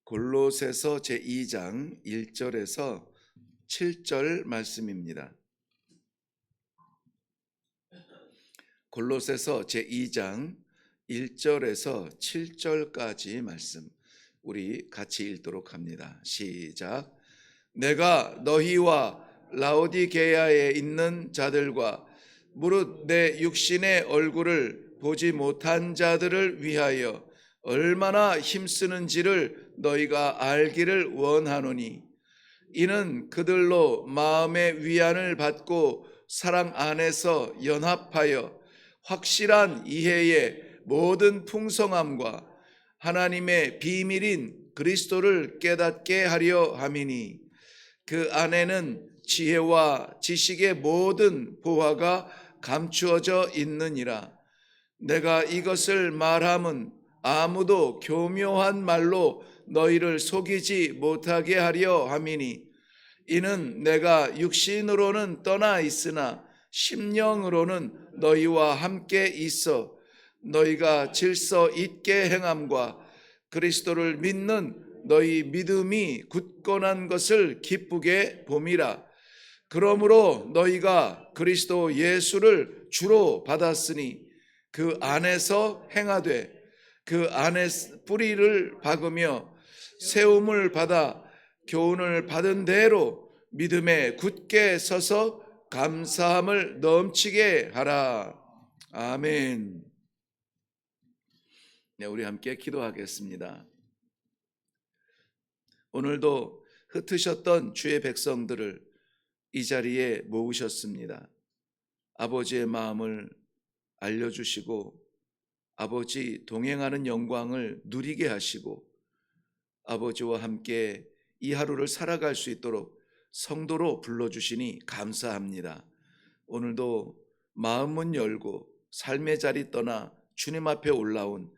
골로새서 제2장 1절에서 7절 말씀입니다. 골로새서 제2장 1절에서 7절까지 말씀 우리 같이 읽도록 합니다. 시작. 내가 너희와 라오디게아에 있는 자들과 무릇 내 육신의 얼굴을 보지 못한 자들을 위하여 얼마나 힘쓰는지를 너희가 알기를 원하노니, 이는 그들로 마음의 위안을 받고 사랑 안에서 연합하여 확실한 이해의 모든 풍성함과 하나님의 비밀인 그리스도를 깨닫게 하려 함이니, 그 안에는 지혜와 지식의 모든 보화가 감추어져 있느니라. 내가 이것을 말함은 아무도 교묘한 말로 너희를 속이지 못하게 하려 함이니, 이는 내가 육신으로는 떠나 있으나 심령으로는 너희와 함께 있어 너희가 질서 있게 행함과 그리스도를 믿는 너희 믿음이 굳건한 것을 기쁘게 봄이라. 그러므로 너희가 그리스도 예수를 주로 받았으니 그 안에서 행하되 그 안에 뿌리를 박으며 세움을 받아 교훈을 받은 대로 믿음에 굳게 서서 감사함을 넘치게 하라. 아멘. 네, 우리 함께 기도하겠습니다. 오늘도 흩으셨던 주의 백성들을 이 자리에 모으셨습니다. 아버지의 마음을 알려주시고 아버지 동행하는 영광을 누리게 하시고 아버지와 함께 이 하루를 살아갈 수 있도록 성도로 불러주시니 감사합니다. 오늘도 마음문 열고 삶의 자리 떠나 주님 앞에 올라온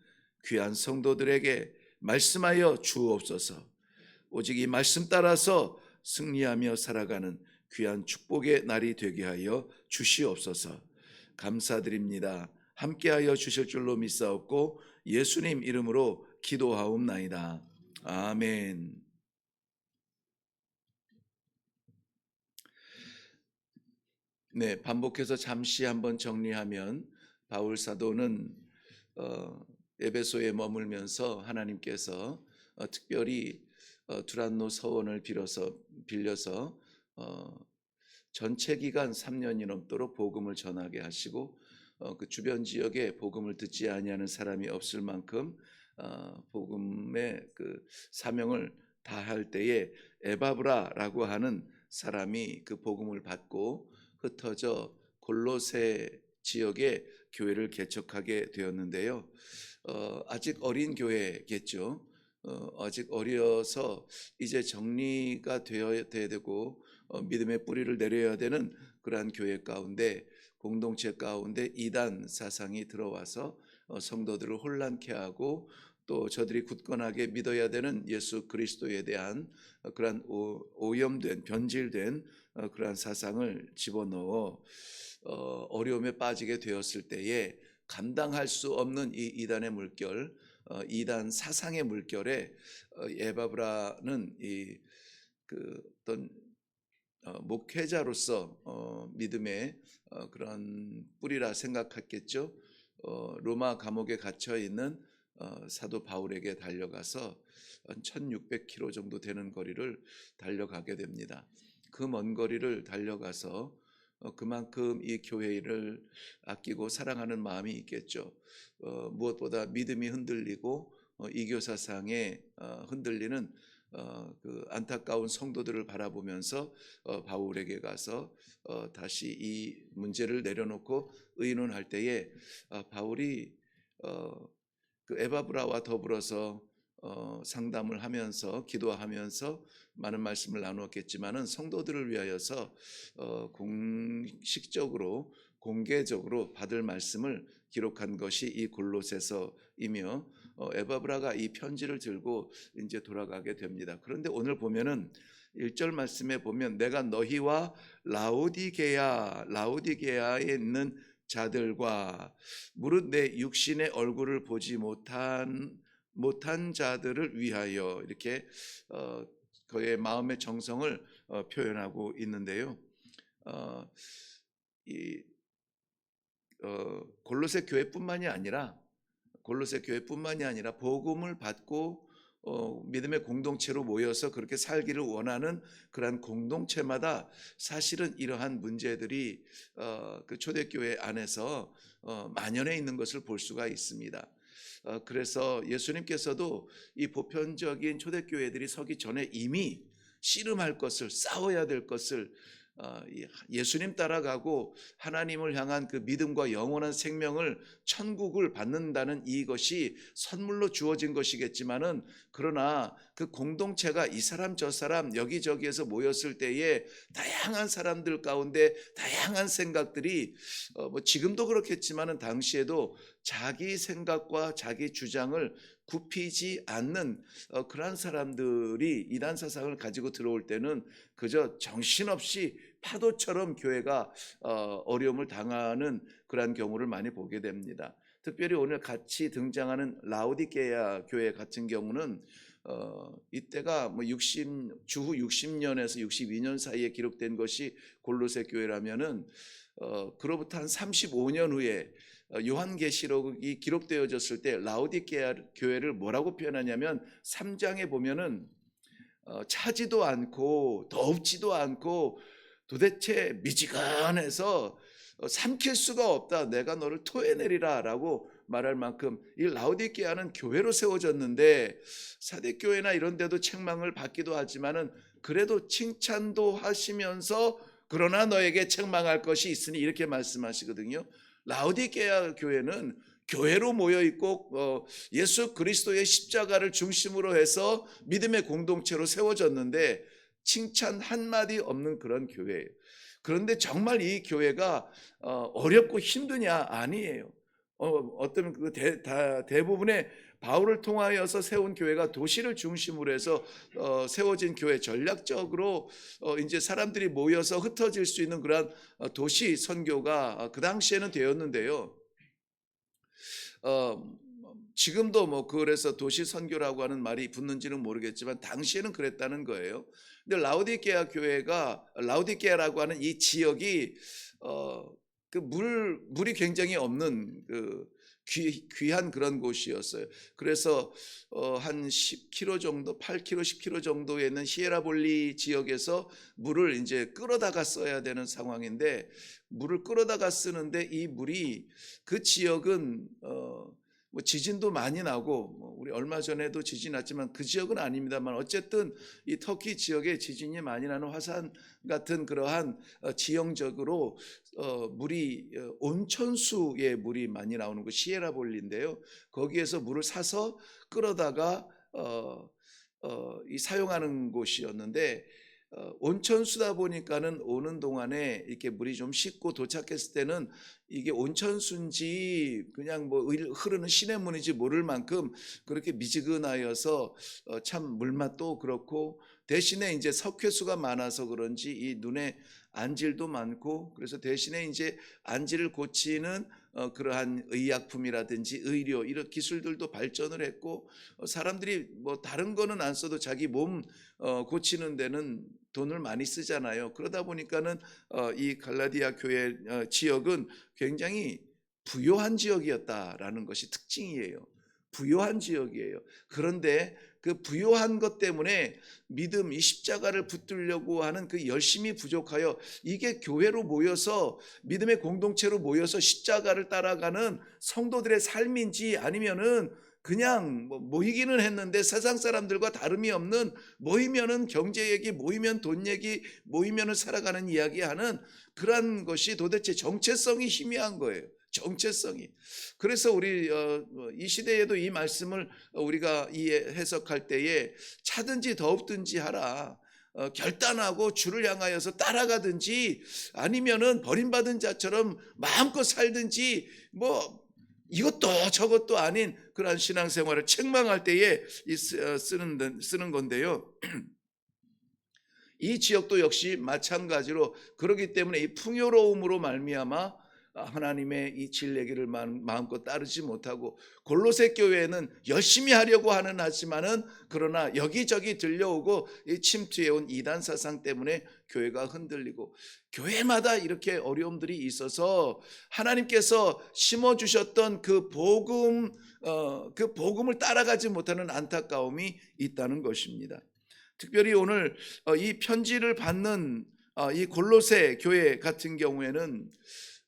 귀한 성도들에게 말씀하여 주옵소서. 오직 이 말씀 따라서 승리하며 살아가는 귀한 축복의 날이 되게 하여 주시옵소서. 감사드립니다. 함께하여 주실 줄로 믿사옵고 예수님 이름으로 기도하옵나이다. 아멘. 네, 반복해서 잠시 한번 정리하면 바울 사도는 에베소에 머물면서 하나님께서 특별히 두란노 서원을 빌려서 전체 기간 3년이 넘도록 복음을 전하게 하시고 그 주변 지역에 복음을 듣지 아니하는 사람이 없을 만큼 복음의 그 사명을 다할 때에 에바브라라고 하는 사람이 그 복음을 받고 흩어져 골로새 지역에 교회를 개척하게 되었는데요. 아직 어린 교회겠죠. 아직 어려서 이제 정리가 되어야 되고 믿음의 뿌리를 내려야 되는 그러한 교회 가운데, 공동체 가운데 이단 사상이 들어와서 성도들을 혼란케 하고 또 저들이 굳건하게 믿어야 되는 예수 그리스도에 대한 그러한 오염된 변질된 그러한 사상을 집어넣어 어려움에 빠지게 되었을 때에 감당할 수 없는 이 이단의 물결, 이단 사상의 물결에 에바브라는 어떤 목회자로서 믿음의 그런 뿌리라 생각했겠죠. 로마 감옥에 갇혀 있는 사도 바울에게 달려가서 1600km 정도 되는 거리를 달려가게 됩니다. 그 먼 거리를 달려가서 그만큼 이 교회를 아끼고 사랑하는 마음이 있겠죠. 무엇보다 믿음이 흔들리고 이교 사상에 흔들리는 그 안타까운 성도들을 바라보면서 바울에게 가서 다시 이 문제를 내려놓고 의논할 때에 바울이 그 에바브라와 더불어서 상담을 하면서 기도하면서 많은 말씀을 나누었겠지만은 성도들을 위하여서 공식적으로 공개적으로 받을 말씀을 기록한 것이 이 골로새서이며 에바브라가 이 편지를 들고 이제 돌아가게 됩니다. 그런데 오늘 보면은 1절 말씀에 보면 내가 너희와 라오디게아에 있는 자들과 무릇 내 육신의 얼굴을 보지 못한 자들을 위하여 이렇게 그의 마음의 정성을 표현하고 있는데요. 이 골로새 교회뿐만이 아니라 복음을 받고 믿음의 공동체로 모여서 그렇게 살기를 원하는 그러한 공동체마다 사실은 이러한 문제들이 그 초대교회 안에서 만연해 있는 것을 볼 수가 있습니다. 그래서 예수님께서도 이 보편적인 초대교회들이 서기 전에 이미 씨름할 것을, 싸워야 될 것을, 예수님 따라가고 하나님을 향한 그 믿음과 영원한 생명을, 천국을 받는다는 이것이 선물로 주어진 것이겠지만은, 그러나 그 공동체가 이 사람 저 사람 여기저기에서 모였을 때에 다양한 사람들 가운데 다양한 생각들이 뭐 지금도 그렇겠지만은 당시에도 자기 생각과 자기 주장을 굽히지 않는 그러한 사람들이 이단 사상을 가지고 들어올 때는 그저 정신없이 파도처럼 교회가 어려움을 당하는 그러한 경우를 많이 보게 됩니다. 특별히 오늘 같이 등장하는 라오디게아 교회 같은 경우는 이때가 뭐 주후 60년에서 62년 사이에 기록된 것이 골로새 교회라면은 그로부터 한 35년 후에 요한계시록이 기록되어졌을 때 라오디게아 교회를 뭐라고 표현하냐면 3장에 보면은 차지도 않고 덥지도 않고 도대체 미지근해서 삼킬 수가 없다. 내가 너를 토해내리라 라고 말할 만큼 이 라오디게아는 교회로 세워졌는데 사대교회나 이런 데도 책망을 받기도 하지만은 그래도 칭찬도 하시면서 그러나 너에게 책망할 것이 있으니 이렇게 말씀하시거든요. 라오디게아 교회는 교회로 모여 있고 예수 그리스도의 십자가를 중심으로 해서 믿음의 공동체로 세워졌는데 칭찬 한마디 없는 그런 교회예요. 그런데 정말 이 교회가 어렵고 힘드냐? 아니에요. 어떤 대부분의 바울을 통하여서 세운 교회가 도시를 중심으로 해서 세워진 교회, 전략적으로 이제 사람들이 모여서 흩어질 수 있는 그러한 도시 선교가 그 당시에는 되었는데요. 지금도 뭐 그래서 도시 선교라고 하는 말이 붙는지는 모르겠지만 당시에는 그랬다는 거예요. 근데 라오디게아라고 하는 이 지역이 그 물이 굉장히 없는 그 귀한 그런 곳이었어요. 그래서 한 10km 정도, 8km, 10km 정도에 있는 히에라볼리 지역에서 물을 이제 끌어다가 써야 되는 상황인데, 물을 끌어다가 쓰는데 이 물이 그 지역은 뭐 지진도 많이 나고 우리 얼마 전에도 지진 났지만 그 지역은 아닙니다만 어쨌든 이 터키 지역에 지진이 많이 나는 화산 같은 그러한 지형적으로 물이 온천수의 물이 많이 나오는 곳 시에라볼리인데요. 거기에서 물을 사서 끌어다가 사용하는 곳이었는데 온천수다 보니까는 오는 동안에 이렇게 물이 좀 식고 도착했을 때는 이게 온천수인지 그냥 뭐 흐르는 시냇물인지 모를 만큼 그렇게 미지근하여서 참 물맛도 그렇고, 대신에 이제 석회수가 많아서 그런지 이 눈에 안질도 많고, 그래서 대신에 이제 안질을 고치는 그러한 의약품이라든지 의료 이런 기술들도 발전을 했고, 사람들이 뭐 다른 거는 안 써도 자기 몸 고치는 데는 돈을 많이 쓰잖아요. 그러다 보니까는 이 갈라디아 교회 지역은 굉장히 부요한 지역이었다라는 것이 특징이에요. 부요한 지역이에요. 그런데 그 부요한 것 때문에 믿음, 이 십자가를 붙들려고 하는 그 열심이 부족하여 이게 교회로 모여서 믿음의 공동체로 모여서 십자가를 따라가는 성도들의 삶인지 아니면은 그냥 모이기는 했는데 세상 사람들과 다름이 없는, 모이면은 경제 얘기, 모이면 돈 얘기, 모이면은 살아가는 이야기하는 그런 것이 도대체 정체성이 희미한 거예요. 정체성이. 그래서 우리 이 시대에도 이 말씀을 우리가 해석할 때에 차든지 더웁든지 하라. 결단하고 주를 향하여서 따라가든지 아니면은 버림받은 자처럼 마음껏 살든지 뭐 이것도 저것도 아닌 그러한 신앙생활을 책망할 때에 쓰는 건데요. 이 지역도 역시 마찬가지로 그렇기 때문에 이 풍요로움으로 말미암아 하나님의 이 진리기를 마음껏 따르지 못하고, 골로새 교회는 열심히 하려고 하지만은 그러나 여기저기 들려오고 이 침투해온 이단 사상 때문에 교회가 흔들리고, 교회마다 이렇게 어려움들이 있어서 하나님께서 심어주셨던 그 복음을 따라가지 못하는 안타까움이 있다는 것입니다. 특별히 오늘 이 편지를 받는 이 골로새 교회 같은 경우에는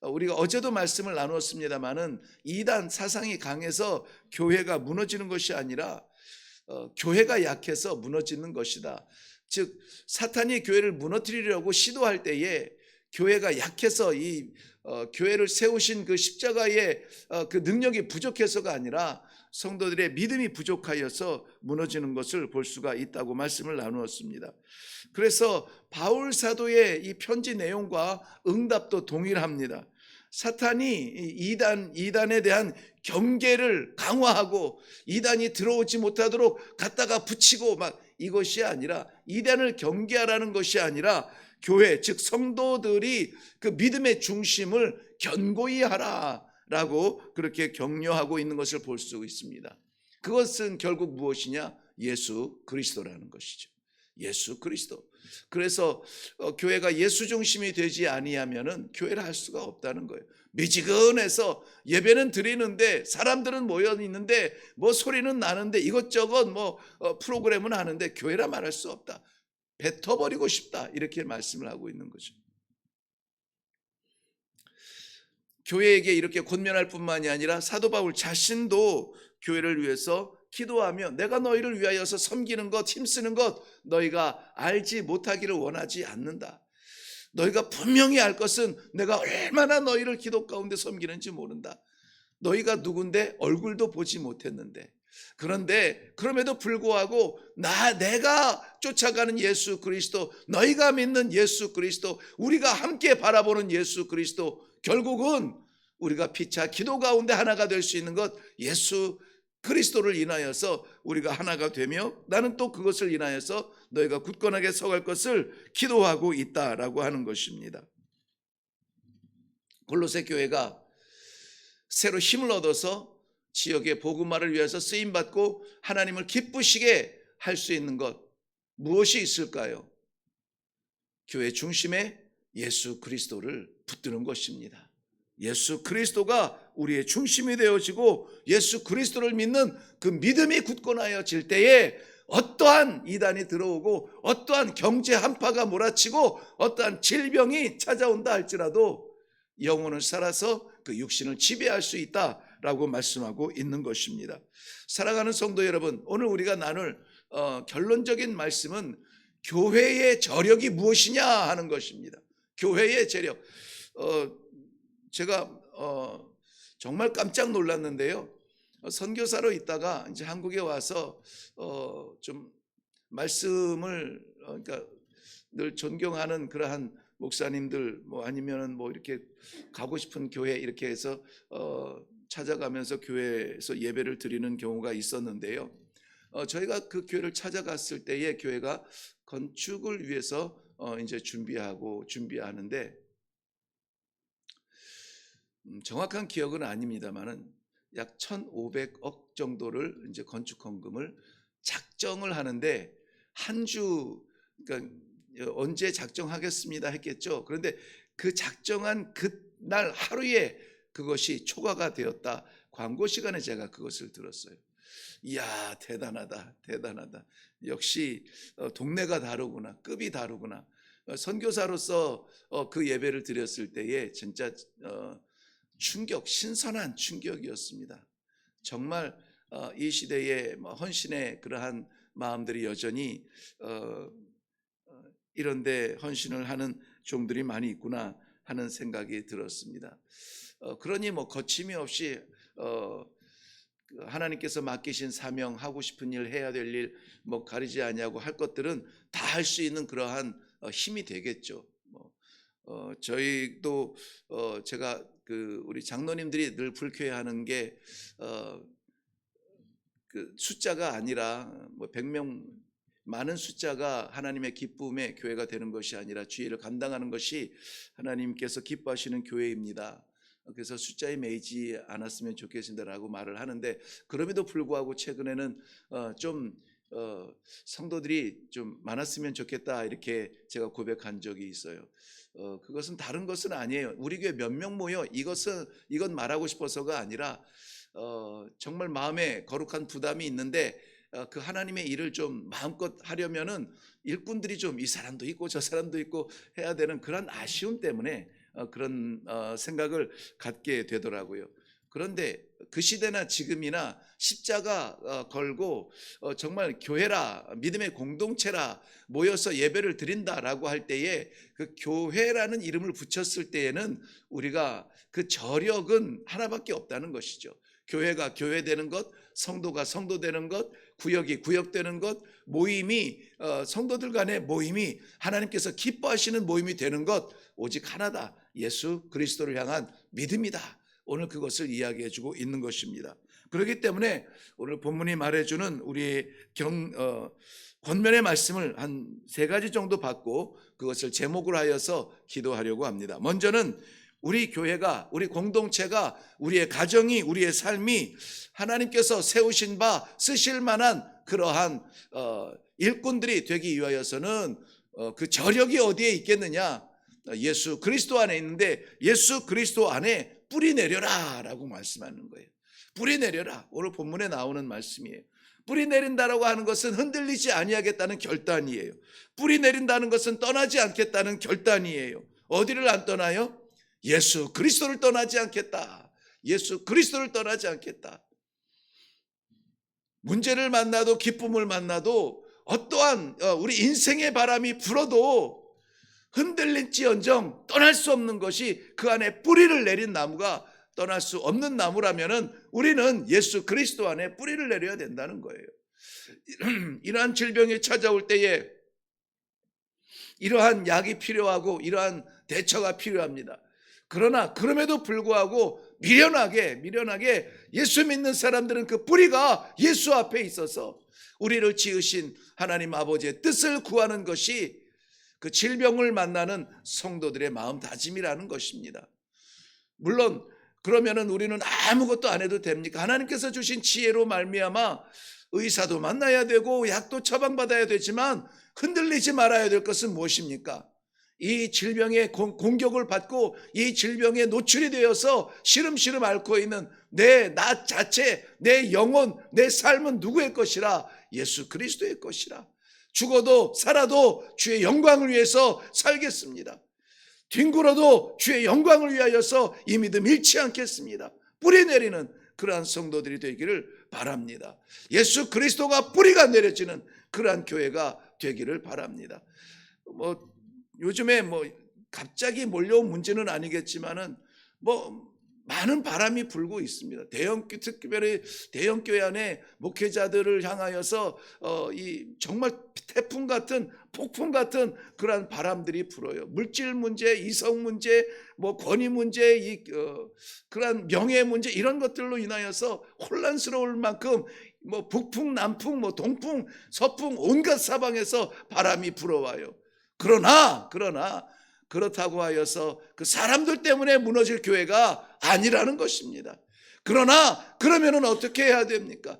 우리가 어제도 말씀을 나누었습니다마는 이단 사상이 강해서 교회가 무너지는 것이 아니라 교회가 약해서 무너지는 것이다. 즉 사탄이 교회를 무너뜨리려고 시도할 때에 교회가 약해서 이 교회를 세우신 그 십자가의 그 능력이 부족해서가 아니라 성도들의 믿음이 부족하여서 무너지는 것을 볼 수가 있다고 말씀을 나누었습니다. 그래서 바울 사도의 이 편지 내용과 응답도 동일합니다. 사탄이 이단에 대한 경계를 강화하고 이단이 들어오지 못하도록 갖다가 붙이고 막 이것이 아니라, 이단을 경계하라는 것이 아니라 교회 즉 성도들이 그 믿음의 중심을 견고히 하라라고 그렇게 격려하고 있는 것을 볼 수 있습니다. 그것은 결국 무엇이냐? 예수 그리스도라는 것이죠. 예수 그리스도. 그래서 교회가 예수 중심이 되지 아니하면은 교회를 할 수가 없다는 거예요. 미지근해서 예배는 드리는데 사람들은 모여 있는데 뭐 소리는 나는데 이것저것 뭐 프로그램은 하는데 교회라 말할 수 없다. 뱉어버리고 싶다. 이렇게 말씀을 하고 있는 거죠. 교회에게 이렇게 권면할 뿐만이 아니라 사도 바울 자신도 교회를 위해서 기도하며 내가 너희를 위하여서 섬기는 것, 힘쓰는 것 너희가 알지 못하기를 원하지 않는다. 너희가 분명히 알 것은 내가 얼마나 너희를 기도 가운데 섬기는지 모른다. 너희가 누군데 얼굴도 보지 못했는데, 그런데 그럼에도 불구하고 내가 쫓아가는 예수 그리스도, 너희가 믿는 예수 그리스도, 우리가 함께 바라보는 예수 그리스도, 결국은 우리가 피차 기도 가운데 하나가 될 수 있는 것 예수 그리스도를 인하여서 우리가 하나가 되며 나는 또 그것을 인하여서 너희가 굳건하게 서갈 것을 기도하고 있다라고 하는 것입니다. 골로새 교회가 새로 힘을 얻어서 지역의 복음화를 위해서 쓰임받고 하나님을 기쁘시게 할 수 있는 것 무엇이 있을까요? 교회 중심에 예수 그리스도를 붙드는 것입니다. 예수 그리스도가 우리의 중심이 되어지고 예수 그리스도를 믿는 그 믿음이 굳건하여질 때에 어떠한 이단이 들어오고 어떠한 경제 한파가 몰아치고 어떠한 질병이 찾아온다 할지라도 영혼을 살아서 그 육신을 지배할 수 있다라고 말씀하고 있는 것입니다. 사랑하는 성도 여러분, 오늘 우리가 나눌 결론적인 말씀은 교회의 저력이 무엇이냐 하는 것입니다. 교회의 저력. 제가 정말 깜짝 놀랐는데요. 선교사로 있다가 이제 한국에 와서 좀 말씀을 그러니까 늘 존경하는 그러한 목사님들 뭐 아니면은 뭐 이렇게 가고 싶은 교회 이렇게 해서 찾아가면서 교회에서 예배를 드리는 경우가 있었는데요. 저희가 그 교회를 찾아갔을 때에 교회가 건축을 위해서 이제 준비하는데 정확한 기억은 아닙니다만은 약 1,500억 정도를 이제 건축 헌금을 작정을 하는데 한 주 그러니까 언제 작정하겠습니다 했겠죠. 그런데 그 작정한 그날 하루에 그것이 초과가 되었다. 광고 시간에 제가 그것을 들었어요. 이야, 대단하다. 역시 동네가 다르구나. 급이 다르구나. 선교사로서 그 예배를 드렸을 때에 진짜 신선한 충격이었습니다. 정말 이 시대의 헌신의 그러한 마음들이 여전히 이런데 헌신을 하는 종들이 많이 있구나 하는 생각이 들었습니다. 그러니 거침이 없이 하나님께서 맡기신 사명, 하고 싶은 일, 해야 될 일 가리지 아니하고 할 것들은 다 할 수 있는 그러한 힘이 되겠죠. 저희도 제가 우리 장로님들이 늘 불쾌해하는 게 그 숫자가 아니라 100명 많은 숫자가 하나님의 기쁨의 교회가 되는 것이 아니라 주의를 감당하는 것이 하나님께서 기뻐하시는 교회입니다. 그래서 숫자에 매이지 않았으면 좋겠습니다라고 말을 하는데, 그럼에도 불구하고 최근에는 좀 성도들이 좀 많았으면 좋겠다 이렇게 제가 고백한 적이 있어요. 그것은 다른 것은 아니에요. 우리 교회 몇 명 모여 이건 말하고 싶어서가 아니라 정말 마음에 거룩한 부담이 있는데 그 하나님의 일을 좀 마음껏 하려면은 일꾼들이 좀 이 사람도 있고 저 사람도 있고 해야 되는 그런 아쉬움 때문에 그런 생각을 갖게 되더라고요. 그런데 그 시대나 지금이나 십자가 걸고 정말 교회라, 믿음의 공동체라 모여서 예배를 드린다라고 할 때에 그 교회라는 이름을 붙였을 때에는 우리가 그 저력은 하나밖에 없다는 것이죠. 교회가 교회되는 것, 성도가 성도되는 것, 구역이 구역되는 것, 모임이 성도들 간의 모임이 하나님께서 기뻐하시는 모임이 되는 것, 오직 하나다. 예수 그리스도를 향한 믿음이다. 오늘 그것을 이야기해 주고 있는 것입니다. 그렇기 때문에 오늘 본문이 말해주는 우리의 권면의 말씀을 한 3가지 정도 받고 그것을 제목으로 하여서 기도하려고 합니다. 먼저는 우리 교회가, 우리 공동체가, 우리의 가정이, 우리의 삶이 하나님께서 세우신 바 쓰실 만한 그러한 일꾼들이 되기 위하여서는 그 저력이 어디에 있겠느냐? 예수 그리스도 안에 있는데 예수 그리스도 안에 뿌리 내려라 라고 말씀하는 거예요. 뿌리 내려라. 오늘 본문에 나오는 말씀이에요. 뿌리 내린다라고 하는 것은 흔들리지 아니하겠다는 결단이에요. 뿌리 내린다는 것은 떠나지 않겠다는 결단이에요. 어디를 안 떠나요? 예수 그리스도를 떠나지 않겠다. 예수 그리스도를 떠나지 않겠다. 문제를 만나도 기쁨을 만나도 어떠한 우리 인생의 바람이 불어도 흔들릴지언정 떠날 수 없는 것이 그 안에 뿌리를 내린 나무가 떠날 수 없는 나무라면은 우리는 예수 그리스도 안에 뿌리를 내려야 된다는 거예요. 이러한 질병이 찾아올 때에 이러한 약이 필요하고 이러한 대처가 필요합니다. 그러나 그럼에도 불구하고 미련하게 예수 믿는 사람들은 그 뿌리가 예수 앞에 있어서 우리를 지으신 하나님 아버지의 뜻을 구하는 것이 그 질병을 만나는 성도들의 마음다짐이라는 것입니다. 물론 그러면은 우리는 아무것도 안 해도 됩니까? 하나님께서 주신 지혜로 말미암아 의사도 만나야 되고 약도 처방받아야 되지만 흔들리지 말아야 될 것은 무엇입니까? 이 질병의 공격을 받고 이 질병에 노출이 되어서 시름시름 앓고 있는 나 자체, 내 영혼, 내 삶은 누구의 것이라? 예수 그리스도의 것이라. 죽어도 살아도 주의 영광을 위해서 살겠습니다. 뒹굴어도 주의 영광을 위하여서 이 믿음 잃지 않겠습니다. 뿌리 내리는 그러한 성도들이 되기를 바랍니다. 예수 그리스도가 뿌리가 내려지는 그러한 교회가 되기를 바랍니다. 요즘에 갑자기 몰려온 문제는 아니겠지만은 많은 바람이 불고 있습니다. 특별히 대형 교회 안에 목회자들을 향하여서 정말 태풍 같은 폭풍 같은 그러한 바람들이 불어요. 물질 문제, 이성 문제, 권위 문제, 그러한 명예 문제 이런 것들로 인하여서 혼란스러울 만큼 북풍, 남풍, 동풍, 서풍 온갖 사방에서 바람이 불어와요. 그러나 그렇다고 하여서 그 사람들 때문에 무너질 교회가 아니라는 것입니다. 그러면은 어떻게 해야 됩니까?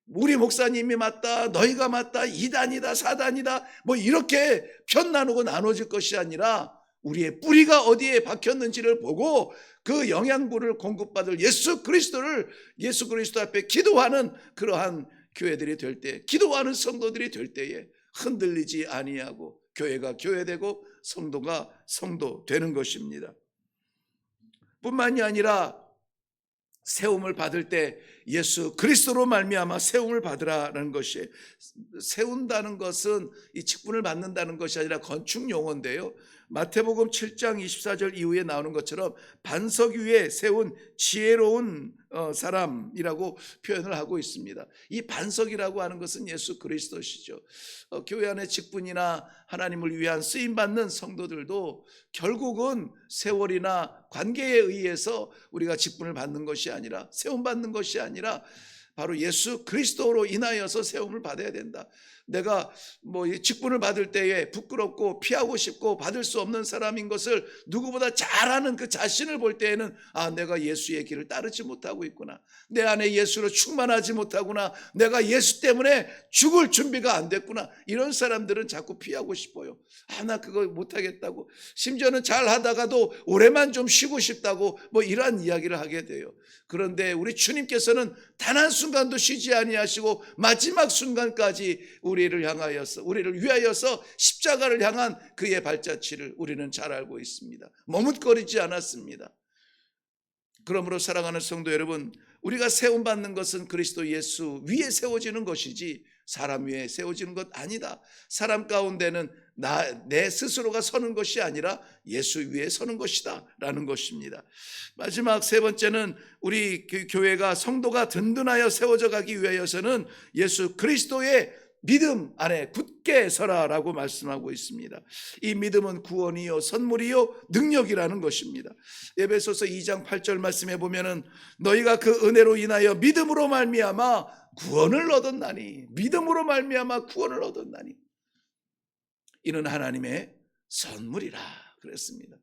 우리 목사님이 맞다, 너희가 맞다, 이단이다, 사단이다, 이렇게 편 나누고 나눠질 것이 아니라 우리의 뿌리가 어디에 박혔는지를 보고 그 영양분을 공급받을 예수 그리스도 앞에 기도하는 그러한 교회들이 될 때, 기도하는 성도들이 될 때에 흔들리지 아니하고 교회가 교회되고 성도가 성도 되는 것입니다. 뿐만이 아니라 세움을 받을 때 예수 그리스도로 말미암아 세움을 받으라는 것이, 세운다는 것은 이 직분을 받는다는 것이 아니라 건축 용어인데요, 마태복음 7장 24절 이후에 나오는 것처럼 반석 위에 세운 지혜로운 사람이라고 표현을 하고 있습니다. 이 반석이라고 하는 것은 예수 그리스도시죠. 교회 안의 직분이나 하나님을 위한 쓰임받는 성도들도 결국은 세월이나 관계에 의해서 우리가 직분을 받는 것이 아니라, 세움받는 것이 아니라 바로 예수 그리스도로 인하여서 세움을 받아야 된다. 내가 이 직분을 받을 때에 부끄럽고 피하고 싶고 받을 수 없는 사람인 것을 누구보다 잘 아는 그 자신을 볼 때에는 내가 예수의 길을 따르지 못하고 있구나. 내 안에 예수로 충만하지 못하구나. 내가 예수 때문에 죽을 준비가 안 됐구나. 이런 사람들은 자꾸 피하고 싶어요. 나 그거 못하겠다고. 심지어는 잘 하다가도 올해만 좀 쉬고 싶다고 이러한 이야기를 하게 돼요. 그런데 우리 주님께서는 단 한순간도 쉬지 아니하시고 마지막 순간까지 우리를 위하여서 십자가를 향한 그의 발자취를 우리는 잘 알고 있습니다. 머뭇거리지 않았습니다. 그러므로 사랑하는 성도 여러분, 우리가 세움받는 것은 그리스도 예수 위에 세워지는 것이지 사람 위에 세워지는 것 아니다. 사람 가운데는 내 스스로가 서는 것이 아니라 예수 위에 서는 것이다 라는 것입니다. 마지막 세 번째는 우리 교회가 성도가 든든하여 세워져 가기 위하여서는 예수 그리스도의 믿음 안에 굳게 서라라고 말씀하고 있습니다. 이 믿음은 구원이요 선물이요 능력이라는 것입니다. 에베소서 2장 8절 말씀에 보면은 너희가 그 은혜로 인하여 믿음으로 말미암아 구원을 얻었나니, 믿음으로 말미암아 구원을 얻었나니 이는 하나님의 선물이라 그랬습니다.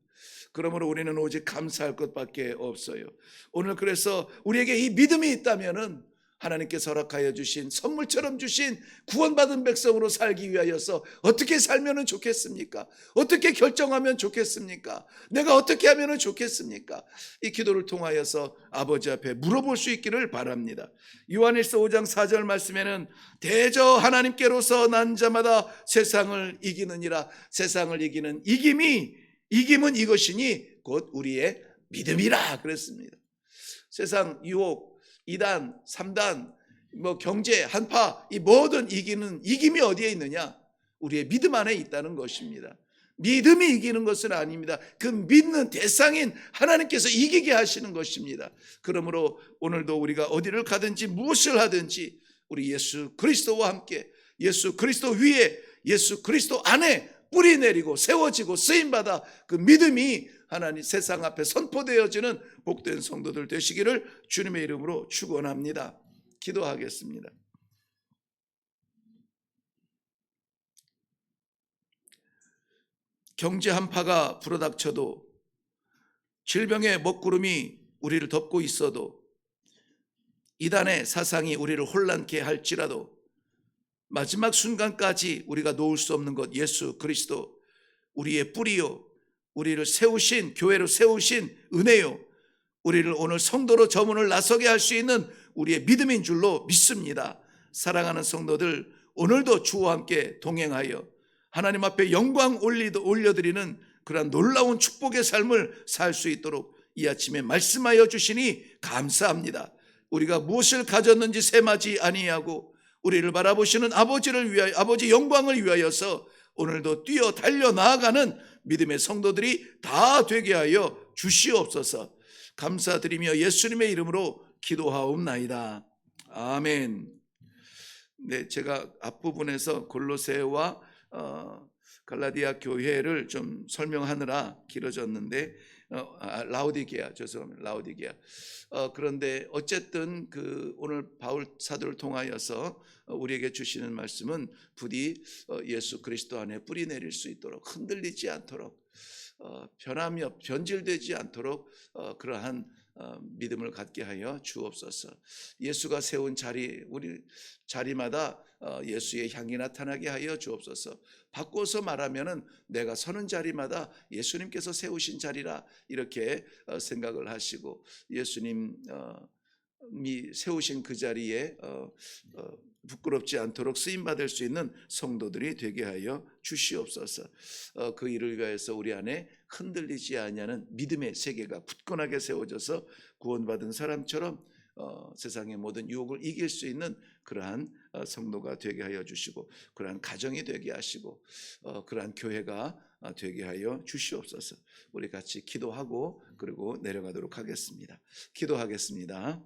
그러므로 우리는 오직 감사할 것밖에 없어요. 오늘 그래서 우리에게 이 믿음이 있다면은 하나님께서 허락하여 주신 선물처럼 주신 구원받은 백성으로 살기 위하여서 어떻게 살면 좋겠습니까? 어떻게 결정하면 좋겠습니까? 내가 어떻게 하면 좋겠습니까? 이 기도를 통하여서 아버지 앞에 물어볼 수 있기를 바랍니다. 요한일서 5장 4절 말씀에는 대저 하나님께로서 난 자마다 세상을 이기느니라. 세상을 이기는 이김은 이것이니 곧 우리의 믿음이라 그랬습니다. 세상 유혹, 2단, 3단, 경제, 한파, 이 모든 이김이 어디에 있느냐? 우리의 믿음 안에 있다는 것입니다. 믿음이 이기는 것은 아닙니다. 그 믿는 대상인 하나님께서 이기게 하시는 것입니다. 그러므로 오늘도 우리가 어디를 가든지 무엇을 하든지 우리 예수 그리스도와 함께 예수 그리스도 위에 예수 그리스도 안에 뿌리 내리고 세워지고 쓰임받아 그 믿음이 하나님 세상 앞에 선포되어지는 복된 성도들 되시기를 주님의 이름으로 축원합니다. 기도하겠습니다. 경제 한파가 불어닥쳐도 질병의 먹구름이 우리를 덮고 있어도 이단의 사상이 우리를 혼란케 할지라도 마지막 순간까지 우리가 놓을 수 없는 것 예수 그리스도 우리의 뿌리요 우리를 세우신 교회로 세우신 은혜요 우리를 오늘 성도로 저문을 나서게 할 수 있는 우리의 믿음인 줄로 믿습니다. 사랑하는 성도들 오늘도 주와 함께 동행하여 하나님 앞에 영광 올려드리는 그러한 놀라운 축복의 삶을 살 수 있도록 이 아침에 말씀하여 주시니 감사합니다. 우리가 무엇을 가졌는지 셈하지 아니하고 우리를 바라보시는 아버지를 위하여 아버지 영광을 위하여서 오늘도 뛰어 달려 나아가는 믿음의 성도들이 다 되게 하여 주시옵소서. 감사드리며 예수님의 이름으로 기도하옵나이다. 아멘. 네, 제가 앞부분에서 골로새와 갈라디아 교회를 좀 설명하느라 길어졌는데 라오디게아 죄송합니다. 라오디게아. 그런데 어쨌든 오늘 바울 사도를 통하여서 우리에게 주시는 말씀은 부디 예수 그리스도 안에 뿌리 내릴 수 있도록 흔들리지 않도록 변질되지 않도록 그러한 믿음을 갖게 하여 주옵소서. 예수가 세운 우리 자리마다 예수의 향이 나타나게 하여 주옵소서. 바꿔서 말하면은 내가 서는 자리마다 예수님께서 세우신 자리라 이렇게 생각을 하시고 예수님이 세우신 그 자리에 부끄럽지 않도록 쓰임받을 수 있는 성도들이 되게 하여 주시옵소서. 그 일을 위하여서 우리 안에 흔들리지 아니하는 믿음의 세계가 굳건하게 세워져서 구원받은 사람처럼 세상의 모든 유혹을 이길 수 있는 그러한 성도가 되게 하여 주시고 그러한 가정이 되게 하시고 그러한 교회가 되게 하여 주시옵소서. 우리 같이 기도하고 그리고 내려가도록 하겠습니다. 기도하겠습니다.